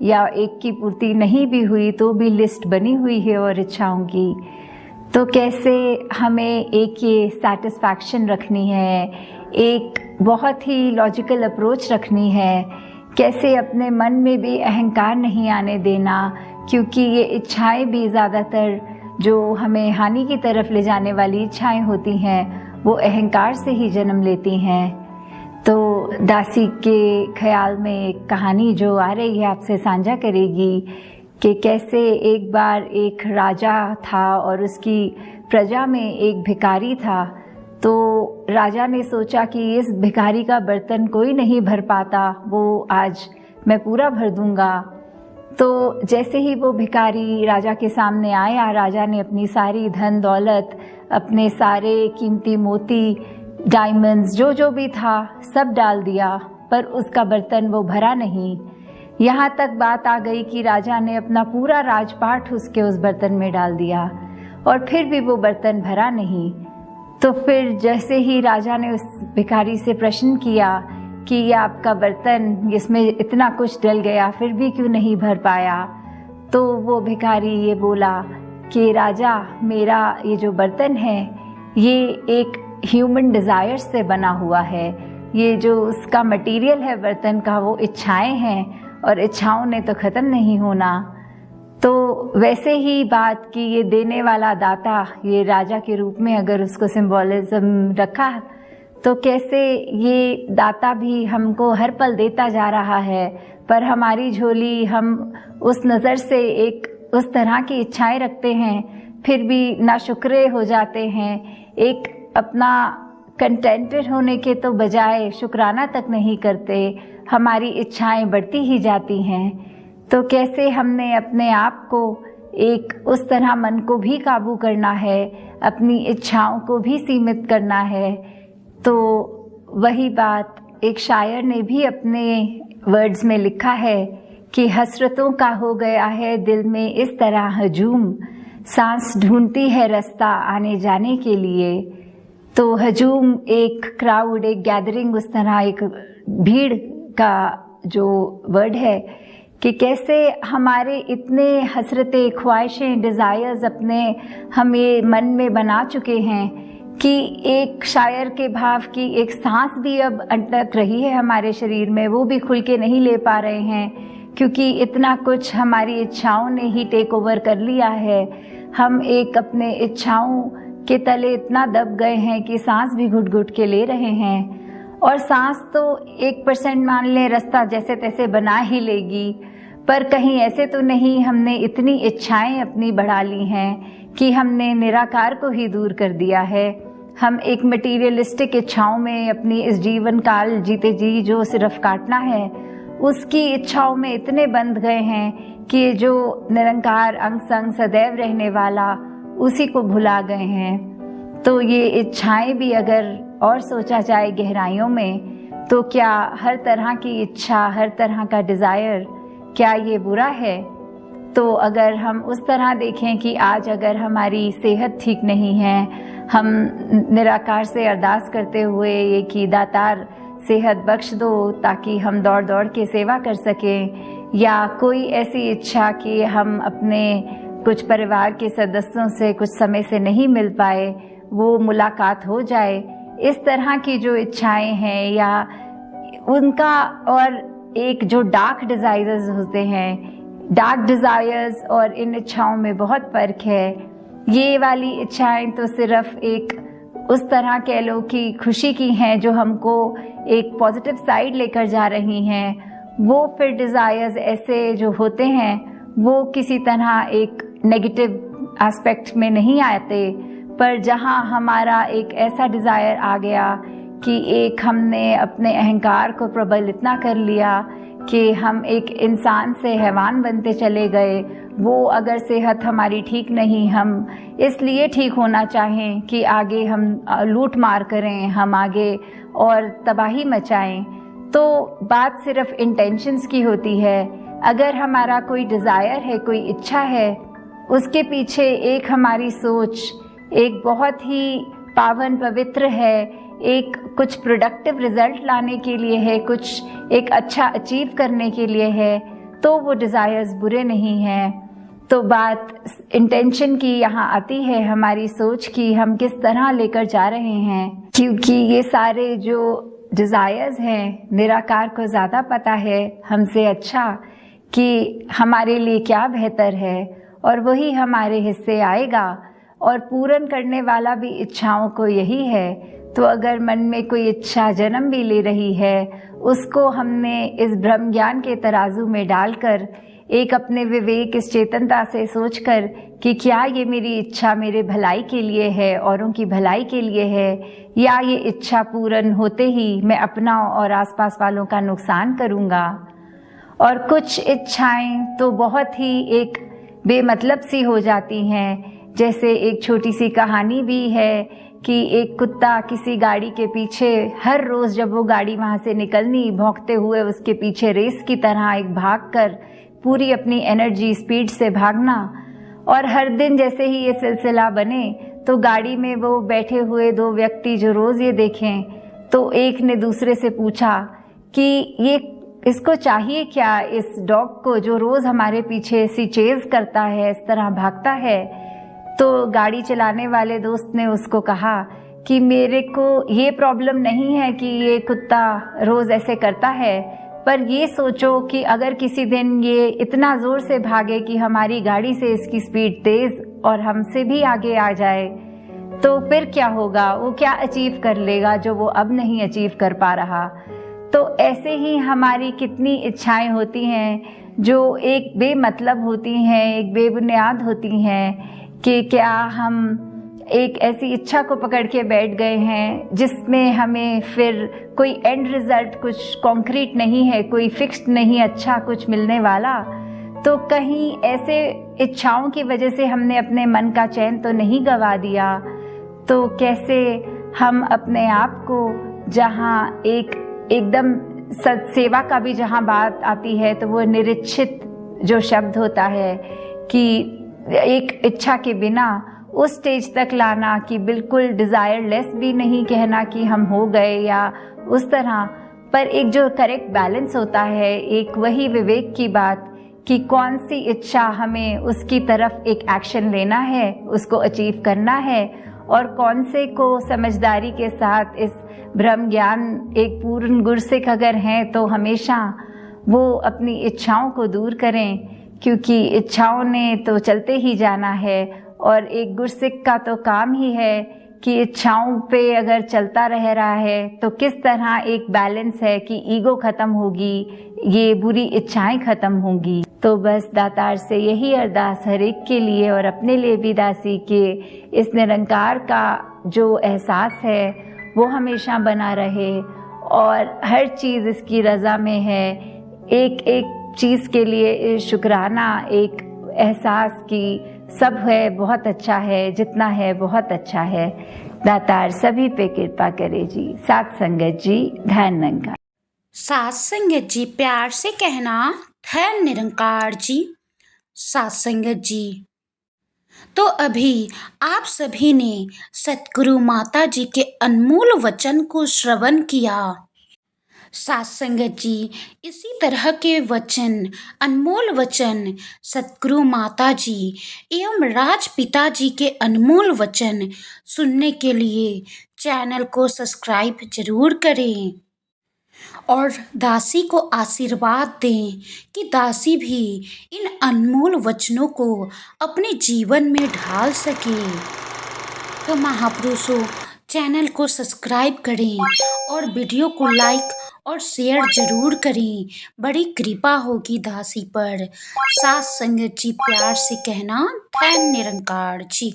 या एक की पूर्ति नहीं भी हुई तो भी लिस्ट बनी हुई है और इच्छाओं की, तो कैसे हमें एक ये सेटिस्फैक्शन रखनी है, एक बहुत ही लॉजिकल अप्रोच रखनी है, कैसे अपने मन में भी अहंकार नहीं आने देना, क्योंकि ये इच्छाएं भी ज़्यादातर जो हमें हानि की तरफ ले जाने वाली इच्छाएं होती हैं वो अहंकार से ही जन्म लेती हैं। तो दासी के ख्याल में एक कहानी जो आ रही है आपसे साझा करेगी कि कैसे एक बार एक राजा था और उसकी प्रजा में एक भिखारी था। तो राजा ने सोचा कि इस भिखारी का बर्तन कोई नहीं भर पाता, वो आज मैं पूरा भर दूंगा। तो जैसे ही वो भिखारी राजा के सामने आया, राजा ने अपनी सारी धन दौलत, अपने सारे कीमती मोती, डायमंड्स, जो भी था सब डाल दिया, पर उसका बर्तन वो भरा नहीं। यहाँ तक बात आ गई कि राजा ने अपना पूरा राजपाट उसके उस बर्तन में डाल दिया और फिर भी वो बर्तन भरा नहीं। तो फिर जैसे ही राजा ने उस भिखारी से प्रश्न किया कि ये आपका बर्तन, इसमें इतना कुछ डल गया फिर भी क्यों नहीं भर पाया, तो वो भिखारी ये बोला कि राजा, मेरा ये जो बर्तन है ये एक ह्यूमन डिज़ायर से बना हुआ है। ये जो उसका मटेरियल है बर्तन का वो इच्छाएं हैं और इच्छाओं ने तो ख़त्म नहीं होना। तो वैसे ही बात कि ये देने वाला दाता, ये राजा के रूप में अगर उसको सिंबॉलिज्म रखा, तो कैसे ये दाता भी हमको हर पल देता जा रहा है, पर हमारी झोली हम उस नज़र से एक उस तरह की इच्छाएं रखते हैं, फिर भी नाशुक्रे हो जाते हैं। एक अपना कंटेंटेड होने के तो बजाय शुक्राना तक नहीं करते, हमारी इच्छाएं बढ़ती ही जाती हैं। तो कैसे हमने अपने आप को एक उस तरह मन को भी काबू करना है, अपनी इच्छाओं को भी सीमित करना है। तो वही बात एक शायर ने भी अपने वर्ड्स में लिखा है कि हसरतों का हो गया है दिल में इस तरह हजूम, सांस ढूंढती है रास्ता आने जाने के लिए। तो हजूम एक क्राउड, एक गैदरिंग, उस तरह एक भीड़ का जो वर्ड है कि कैसे हमारे इतने हसरतें, ख्वाहिशें, डिज़ायर्स अपने हम ये मन में बना चुके हैं कि एक शायर के भाव की एक सांस भी अब अटक रही है हमारे शरीर में, वो भी खुल के नहीं ले पा रहे हैं, क्योंकि इतना कुछ हमारी इच्छाओं ने ही टेक ओवर कर लिया है। हम एक अपने इच्छाओं के तले इतना दब गए हैं कि सांस भी घुट घुट के ले रहे हैं। और सांस तो 1% मान लें रास्ता जैसे तैसे बना ही लेगी, पर कहीं ऐसे तो नहीं हमने इतनी इच्छाएं अपनी बढ़ा ली हैं कि हमने निराकार को ही दूर कर दिया है। हम एक मटीरियलिस्टिक इच्छाओं में अपनी इस जीवन काल जीते जी जो सिर्फ काटना है, उसकी इच्छाओं में इतने बंध गए हैं कि जो निरंकार अंग संग सदैव रहने वाला, उसी को भुला गए हैं। तो ये इच्छाएं भी अगर और सोचा जाए गहराइयों में, तो क्या हर तरह की इच्छा, हर तरह का डिज़ायर, क्या ये बुरा है? तो अगर हम उस तरह देखें कि आज अगर हमारी सेहत ठीक नहीं है, हम निराकार से अरदास करते हुए ये कि दातार सेहत बख्श दो ताकि हम दौड़ दौड़ के सेवा कर सकें, या कोई ऐसी इच्छा कि हम अपने कुछ परिवार के सदस्यों से कुछ समय से नहीं मिल पाए, वो मुलाकात हो जाए, इस तरह की जो इच्छाएं हैं या उनका, और एक जो डार्क डिज़ायर्स होते हैं, डार्क डिज़ायर्स और इन इच्छाओं में बहुत फ़र्क है। ये वाली इच्छाएं तो सिर्फ एक उस तरह कह लो कि खुशी की हैं जो हमको एक पॉजिटिव साइड लेकर जा रही हैं। वो फिर डिज़ायर्स ऐसे जो होते हैं वो किसी तरह एक नेगेटिव एस्पेक्ट में नहीं आते, पर जहाँ हमारा एक ऐसा डिज़ायर आ गया कि एक हमने अपने अहंकार को प्रबल इतना कर लिया कि हम एक इंसान से हैवान बनते चले गए। वो अगर सेहत हमारी ठीक नहीं, हम इसलिए ठीक होना चाहें कि आगे हम लूट मार करें, हम आगे और तबाही मचाएं, तो बात सिर्फ इंटेंशंस की होती है। अगर हमारा कोई डिज़ायर है, कोई इच्छा है, उसके पीछे एक हमारी सोच एक बहुत ही पावन पवित्र है, एक कुछ प्रोडक्टिव रिजल्ट लाने के लिए है, कुछ एक अच्छा अचीव करने के लिए है, तो वो डिज़ायर्स बुरे नहीं हैं। तो बात इंटेंशन की यहाँ आती है, हमारी सोच की, हम किस तरह लेकर जा रहे हैं। क्योंकि ये सारे जो डिज़ायर्स हैं, निराकार को ज़्यादा पता है हमसे अच्छा कि हमारे लिए क्या बेहतर है, और वही हमारे हिस्से आएगा। और पूर्ण करने वाला भी इच्छाओं को यही है। तो अगर मन में कोई इच्छा जन्म भी ले रही है, उसको हमने इस ब्रह्म ज्ञान के तराजू में डालकर एक अपने विवेक, इस चेतनता से सोचकर कि क्या ये मेरी इच्छा मेरे भलाई के लिए है, औरों की भलाई के लिए है, या ये इच्छा पूर्ण होते ही मैं अपना और आसपास वालों का नुकसान करूँगा। और कुछ इच्छाएं तो बहुत ही एक बेमतलब सी हो जाती हैं। जैसे एक छोटी सी कहानी भी है कि एक कुत्ता किसी गाड़ी के पीछे, हर रोज़ जब वो गाड़ी वहाँ से निकलनी, भौंकते हुए उसके पीछे रेस की तरह एक भाग कर पूरी अपनी एनर्जी स्पीड से भागना। और हर दिन जैसे ही ये सिलसिला बने तो गाड़ी में वो बैठे हुए दो व्यक्ति जो रोज़ ये देखें, तो एक ने दूसरे से पूछा कि ये इसको चाहिए क्या, इस डॉग को जो रोज़ हमारे पीछे ऐसी चेज़ करता है, इस तरह भागता है। तो गाड़ी चलाने वाले दोस्त ने उसको कहा कि मेरे को ये प्रॉब्लम नहीं है कि ये कुत्ता रोज़ ऐसे करता है, पर ये सोचो कि अगर किसी दिन ये इतना ज़ोर से भागे कि हमारी गाड़ी से इसकी स्पीड तेज़ और हमसे भी आगे आ जाए, तो फिर क्या होगा, वो क्या अचीव कर लेगा जो वो अब नहीं अचीव कर पा रहा। तो ऐसे ही हमारी कितनी इच्छाएं होती हैं जो एक बेमतलब होती हैं, एक बेबुनियाद होती हैं, कि क्या हम एक ऐसी इच्छा को पकड़ के बैठ गए हैं जिसमें हमें फिर कोई एंड रिजल्ट, कुछ कॉन्क्रीट नहीं है, कोई फिक्स्ड नहीं अच्छा कुछ मिलने वाला। तो कहीं ऐसे इच्छाओं की वजह से हमने अपने मन का चैन तो नहीं गवा दिया। तो कैसे हम अपने आप को, जहाँ एकदम सत्सेवा का भी जहाँ बात आती है, तो वो निरीक्षित जो शब्द होता है कि एक इच्छा के बिना उस स्टेज तक लाना कि बिल्कुल डिज़ायरलेस भी नहीं कहना कि हम हो गए या उस तरह, पर एक जो करेक्ट बैलेंस होता है, एक वही विवेक की बात कि कौन सी इच्छा हमें उसकी तरफ एक एक्शन लेना है, उसको अचीव करना है, और कौन से को समझदारी के साथ इस ब्रह्म ज्ञान, एक पूर्ण गुरसिक अगर हैं तो हमेशा वो अपनी इच्छाओं को दूर करें, क्योंकि इच्छाओं ने तो चलते ही जाना है। और एक गुरसिक का तो काम ही है कि इच्छाओं पे अगर चलता रह रहा है तो किस तरह एक बैलेंस है कि ईगो खत्म होगी, ये बुरी इच्छाएं खत्म होंगी। तो बस दातार से यही अरदास हर एक के लिए और अपने लिए भी दासी के इस निरंकार का जो एहसास है वो हमेशा बना रहे, और हर चीज़ इसकी रज़ा में है। एक एक चीज़ के लिए शुक्राना, एक एहसास की सब है, बहुत अच्छा है, जितना है बहुत अच्छा है। दातार सभी पे कृपा करे जी। साथ संगत जी, धन निरंकार। साथ संगत जी प्यार से कहना, धन निरंकार जी। साथ संगत जी, तो अभी आप सभी ने सतगुरु माता जी के अनमोल वचन को श्रवण किया। साथ संगत जी, इसी तरह के वचन, अनमोल वचन, सतगुरु माता जी एवं राजपिता जी के अनमोल वचन सुनने के लिए चैनल को सब्सक्राइब जरूर करें और दासी को आशीर्वाद दें कि दासी भी इन अनमोल वचनों को अपने जीवन में ढाल सके। तो महापुरुषों, चैनल को सब्सक्राइब करें और वीडियो को लाइक और शेयर जरूर करें, बड़ी कृपा होगी दासी पर। साथ संगत जी प्यार से कहना, धन निरंकार जी।